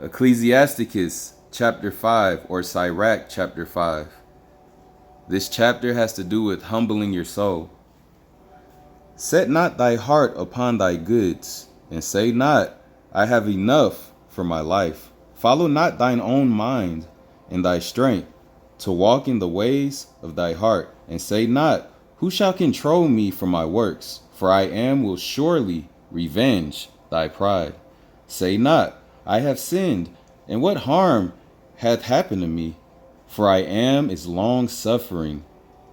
Ecclesiasticus chapter 5, or Sirach chapter 5. This chapter has to do with humbling your soul. Set not thy heart upon thy goods, and say not, I have enough for my life. Follow not thine own mind and thy strength, to walk in the ways of thy heart, and say not, who shall control me from my works? For will surely revenge thy pride. Say not, I have sinned, and what harm hath happened to me? For is long suffering.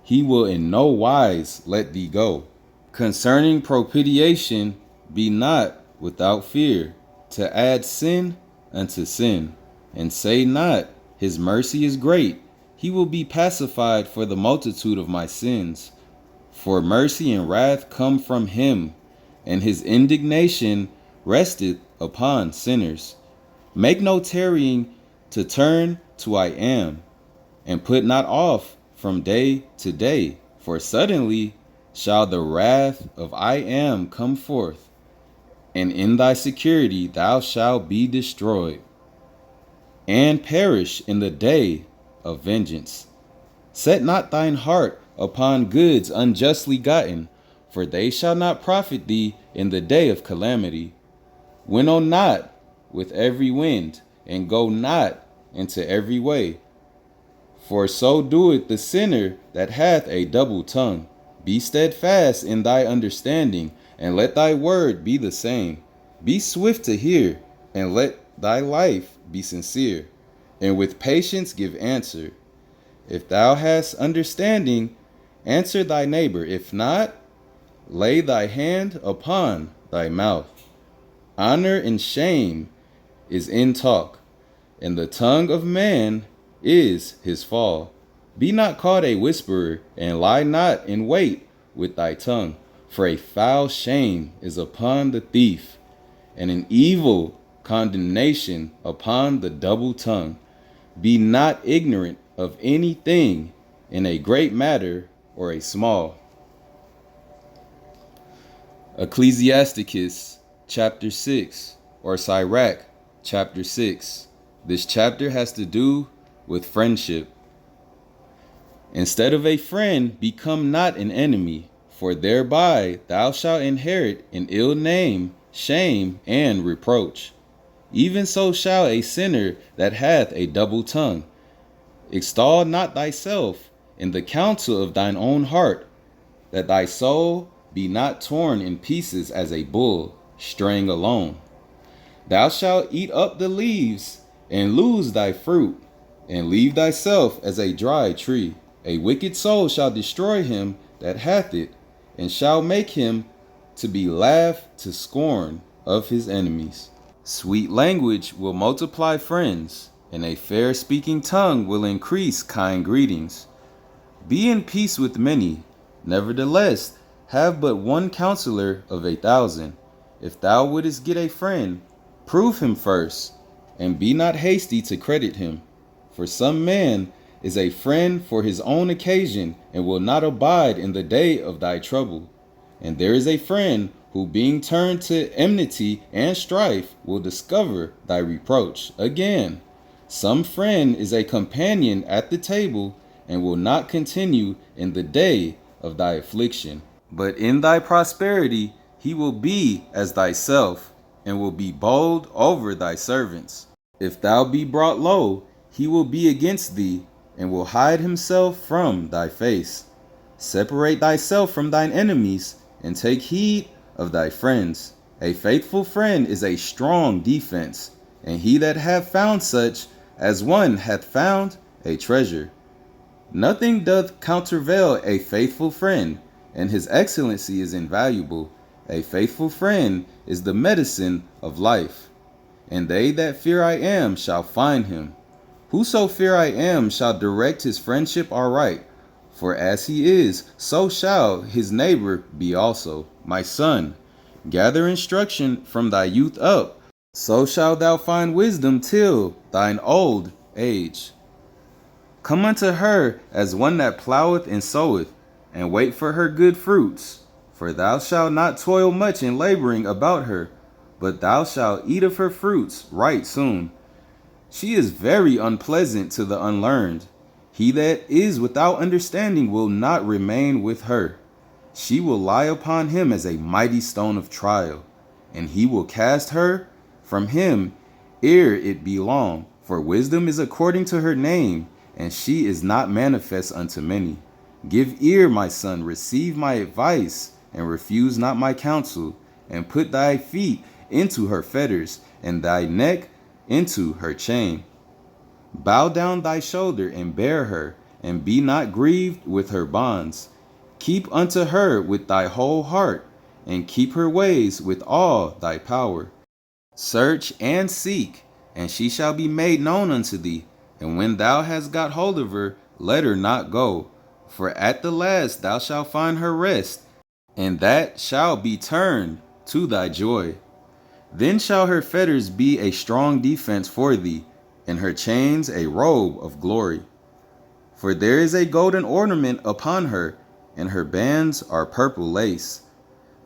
He will in no wise let thee go. Concerning propitiation, be not without fear, to add sin unto sin. And say not, his mercy is great. He will be pacified for the multitude of my sins. For mercy and wrath come from him, and his indignation resteth upon sinners. Make no tarrying to turn to and put not off from day to day, for suddenly shall the wrath of come forth, and in thy security thou shalt be destroyed, and perish in the day of vengeance. Set not thine heart upon goods unjustly gotten, for they shall not profit thee in the day of calamity. Winnow not with every wind, and go not into every way. For so doeth the sinner that hath a double tongue. Be steadfast in thy understanding, and let thy word be the same. Be swift to hear, and let thy life be sincere, and with patience give answer. If thou hast understanding, answer thy neighbor. If not, lay thy hand upon thy mouth. Honor and shame is in talk, and the tongue of man is his fall. Be not called a whisperer, and lie not in wait with thy tongue. For a foul shame is upon the thief, and an evil condemnation upon the double tongue. Be not ignorant of anything in a great matter or a small. Ecclesiasticus chapter 6, or Sirach chapter 6. This chapter has to do with friendship. Instead of a friend, become not an enemy, for thereby thou shalt inherit an ill name, shame, and reproach. Even so shall a sinner that hath a double tongue. Extol not thyself in the counsel of thine own heart, that thy soul be not torn in pieces as a bull straying alone. Thou shalt eat up the leaves, and lose thy fruit, and leave thyself as a dry tree. A wicked soul shall destroy him that hath it, and shall make him to be laughed to scorn of his enemies. Sweet language will multiply friends, and a fair speaking tongue will increase kind greetings. Be in peace with many, nevertheless have but one counselor of 1,000. If thou wouldest get a friend, prove him first, and be not hasty to credit him. For some man is a friend for his own occasion, and will not abide in the day of thy trouble. And there is a friend who, being turned to enmity and strife, will discover thy reproach. Again, some friend is a companion at the table, and will not continue in the day of thy affliction. But in thy prosperity he will be as thyself, and will be bold over thy servants. If thou be brought low, he will be against thee, and will hide himself from thy face. Separate thyself from thine enemies, and take heed of thy friends. A faithful friend is a strong defense, and he that hath found such as one hath found a treasure. Nothing doth countervail a faithful friend, and his excellency is invaluable. A faithful friend is the medicine of life, and they that fear shall find him. Whoso fear shall direct his friendship aright, for as he is, so shall his neighbor be also. My son, gather instruction from thy youth up, so shalt thou find wisdom till thine old age. Come unto her as one that ploweth and soweth, and wait for her good fruits. For thou shalt not toil much in laboring about her, but thou shalt eat of her fruits right soon. She is very unpleasant to the unlearned. He that is without understanding will not remain with her. She will lie upon him as a mighty stone of trial, and he will cast her from him ere it be long. For wisdom is according to her name, and she is not manifest unto many. Give ear, my son, receive my advice, and refuse not my counsel, and put thy feet into her fetters, and thy neck into her chain. Bow down thy shoulder and bear her, and be not grieved with her bonds. Keep unto her with thy whole heart, and keep her ways with all thy power. Search and seek, and she shall be made known unto thee. And when thou hast got hold of her, let her not go. For at the last thou shalt find her rest, and that shall be turned to thy joy. Then shall her fetters be a strong defense for thee, and her chains a robe of glory. For there is a golden ornament upon her, and her bands are purple lace.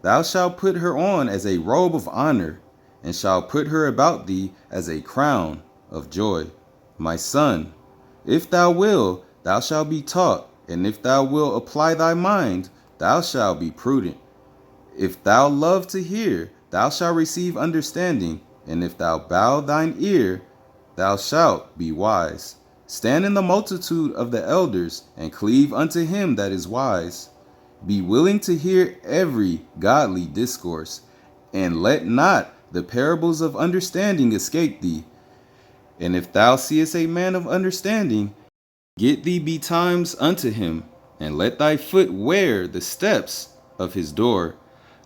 Thou shalt put her on as a robe of honor, and shalt put her about thee as a crown of joy. My son, if thou wilt, thou shalt be taught, and if thou wilt apply thy mind, thou shalt be prudent. If thou love to hear, thou shalt receive understanding, and if thou bow thine ear, thou shalt be wise. Stand in the multitude of the elders, and cleave unto him that is wise. Be willing to hear every godly discourse, and let not the parables of understanding escape thee. And if thou seest a man of understanding, get thee betimes unto him, and let thy foot wear the steps of his door.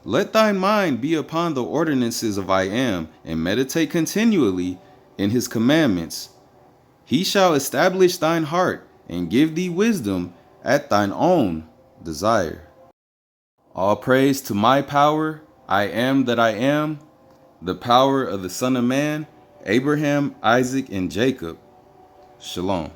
Let thy mind be upon the ordinances of I am, and meditate continually in his commandments. He shall establish thine heart, and give thee wisdom at thine own desire. All praise to my power, I am that I am, the power of the Son of Man, Abraham, Isaac, and Jacob. Shalom.